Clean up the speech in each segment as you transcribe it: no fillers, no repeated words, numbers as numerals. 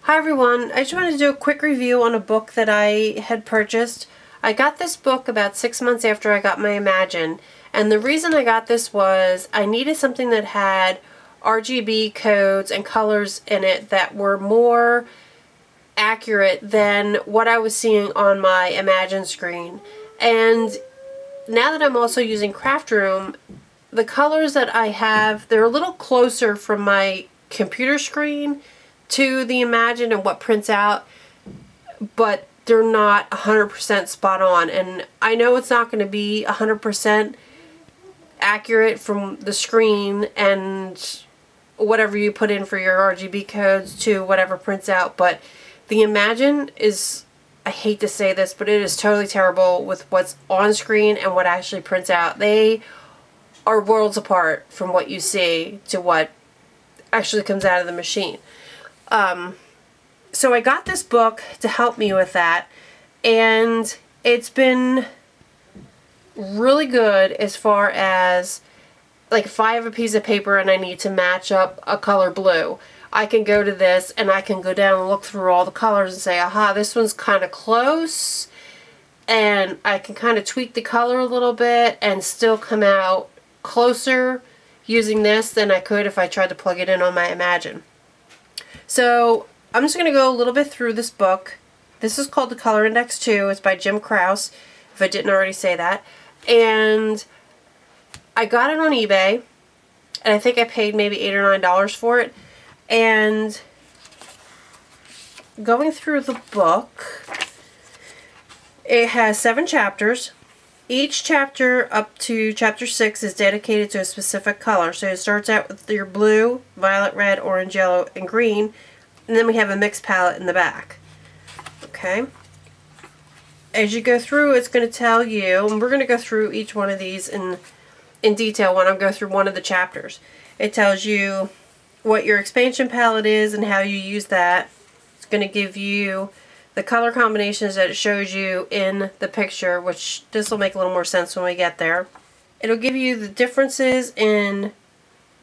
Hi everyone, I just wanted to do a quick review on a book that I had purchased. I got this book about 6 months after I got my Imagine, and the reason I got this was I needed something that had RGB codes and colors in it that were more accurate than what I was seeing on my Imagine screen. And now that I'm also using Craft Room, the colors that I have, they're a little closer from my computer screen to the Imagine and what prints out, but they're not 100% spot on. And I know it's not going to be 100% accurate from the screen and whatever you put in for your RGB codes to whatever prints out, but the Imagine is, I hate to say this, but it is totally terrible with what's on screen and what actually prints out. They are worlds apart from what you see to what actually comes out of the machine. So I got this book to help me with that, and it's been really good as far as, like, if I have a piece of paper and I need to match up a color blue, I can go to this and I can go down and look through all the colors and say, aha, this one's kind of close, and I can kind of tweak the color a little bit and still come out closer using this than I could if I tried to plug it in on my Imagine. So I'm just going to go a little bit through this book. This is called The Color Index 2. It's by Jim Krause, if I didn't already say that. And I got it on eBay, and I think I paid maybe $8 or $9 for it. And going through the book, it has 7 chapters. Each chapter up to chapter 6 is dedicated to a specific color. So it starts out with your blue, violet, red, orange, yellow, and green. And then we have a mixed palette in the back. Okay. As you go through, it's going to tell you, and we're going to go through each one of these in detail when I go through one of the chapters. It tells you what your expansion palette is and how you use that. It's going to give you the color combinations that it shows you in the picture, which this will make a little more sense when we get there. It'll give you the differences in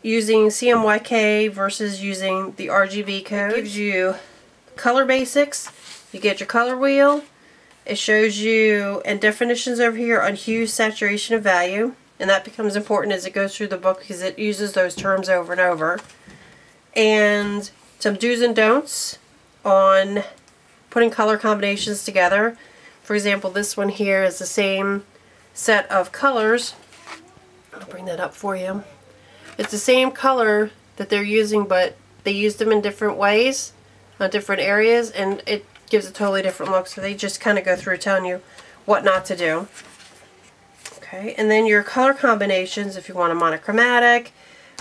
using CMYK versus using the RGB code. It gives you color basics. You get your color wheel. It shows you, and definitions over here on hue, saturation, and value. And that becomes important as it goes through the book because it uses those terms over and over. And some do's and don'ts on putting color combinations together. For example, this one here is the same set of colors. I'll bring that up for you. It's the same color that they're using, but they used them in different ways on different areas, and it gives a totally different look. So they just kind of go through telling you what not to do. Okay, and then your color combinations, if you want a monochromatic,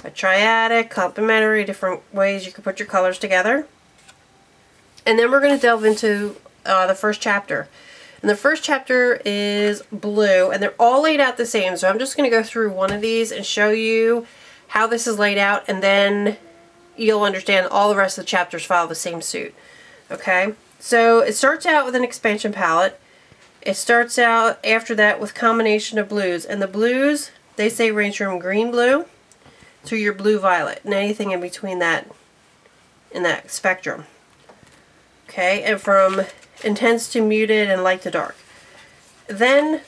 a triadic, complementary, different ways you can put your colors together. And then we're going to delve into the first chapter. And the first chapter is blue, and they're all laid out the same. So I'm just going to go through one of these and show you how this is laid out, and then you'll understand all the rest of the chapters follow the same suit. Okay, so it starts out with an expansion palette. It starts out after that with combination of blues, and the blues, they say, range from green blue to your blue violet, and anything in between that in that spectrum. Okay, and from intense to muted and light to dark. Then,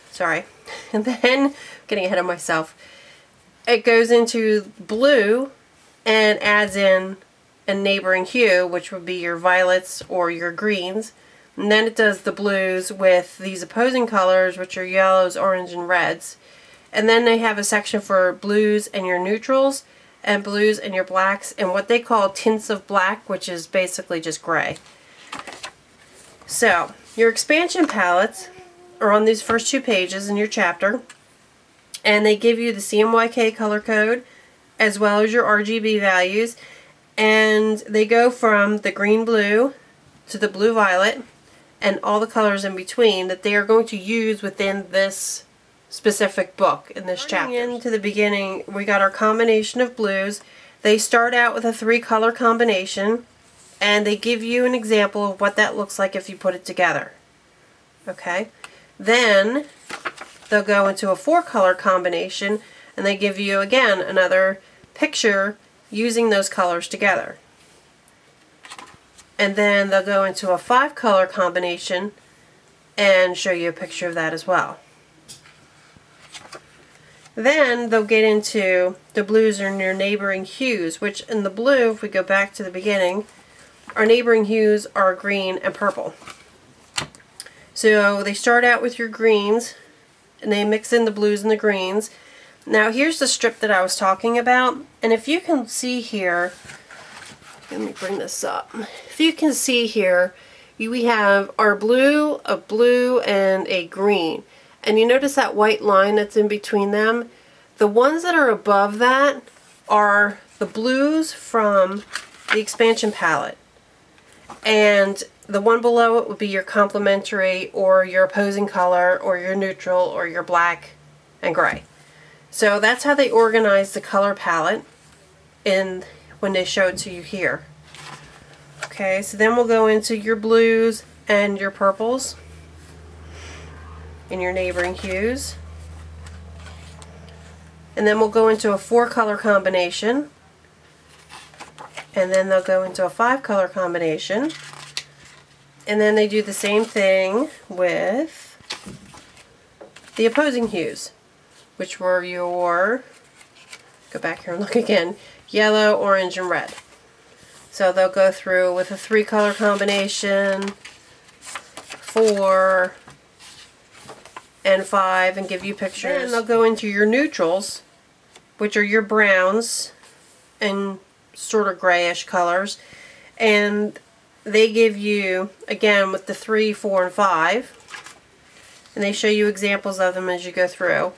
and then, getting ahead of myself, it goes into blue and adds in a neighboring hue, which would be your violets or your greens. And then it does the blues with these opposing colors, which are yellows, orange, and reds. And then they have a section for blues and your neutrals, and blues and your blacks, and what they call tints of black, which is basically just gray. So, your expansion palettes are on these first 2 pages in your chapter, and they give you the CMYK color code as well as your RGB values, and they go from the green-blue to the blue-violet and all the colors in between that they are going to use within this specific book in this chapter. Into the beginning, we got our combination of blues. They start out with a 3-color combination, and they give you an example of what that looks like if you put it together. Okay, then they'll go into a 4-color combination, and they give you again another picture using those colors together. And then they'll go into a 5-color combination and show you a picture of that as well. Then they'll get into the blues and your neighboring hues, which in the blue, if we go back to the beginning, our neighboring hues are green and purple. So they start out with your greens, and they mix in the blues and the greens. Now here's the strip that I was talking about, and if you can see here, let me bring this up. If you can see here, we have our blue, a blue, and a green. And you notice that white line that's in between them? The ones that are above that are the blues from the expansion palette. And the one below it would be your complementary or your opposing color or your neutral or your black and gray. So that's how they organize the color palette when they show it to you here. Okay, so then we'll go into your blues and your purples in your neighboring hues. And then we'll go into a 4-color combination. And then they'll go into a 5-color combination. And then they do the same thing with the opposing hues, which were your, go back here and look again, yellow, orange, and red. So they'll go through with a 3-color combination, 4, and 5, and give you pictures. Then they'll go into your neutrals, which are your browns and sort of grayish colors, and they give you, again, with the 3, 4, and 5, and they show you examples of them as you go through,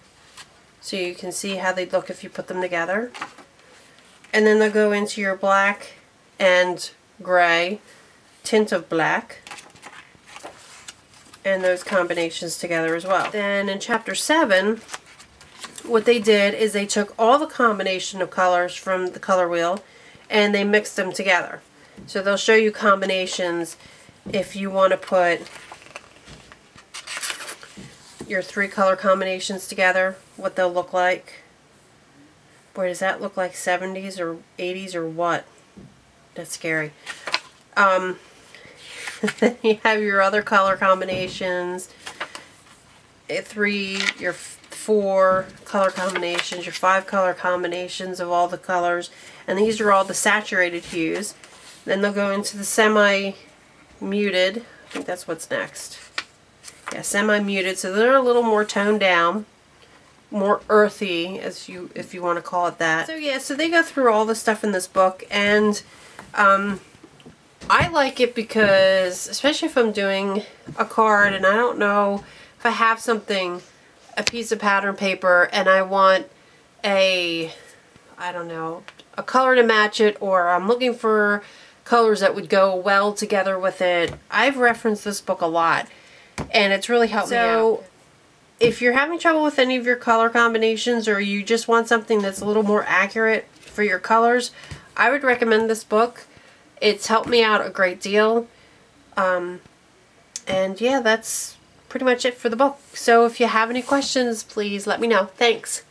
so you can see how they'd look if you put them together. And then they'll go into your black and gray, tint of black, and those combinations together as well. Then in chapter 7, what they did is they took all the combination of colors from the color wheel and they mixed them together. So they'll show you combinations if you want to put your 3-color combinations together, what they'll look like. Boy, does that look like 70s or 80s or what? That's scary. Then you have your other color combinations, your 4 color combinations, your 5 color combinations of all the colors, and these are all the saturated hues. Then they'll go into the semi-muted. I think that's what's next. Yeah, semi-muted, so they're a little more toned down, more earthy, if you want to call it that. So yeah, so they go through all the stuff in this book, and I like it because, especially if I'm doing a card and I don't know if I have something, a piece of pattern paper, and I want a color to match it, or I'm looking for colors that would go well together with it. I've referenced this book a lot, and it's really helped me out. So if you're having trouble with any of your color combinations, or you just want something that's a little more accurate for your colors, I would recommend this book. It's helped me out a great deal. And yeah, that's pretty much it for the book. So if you have any questions, please let me know. Thanks.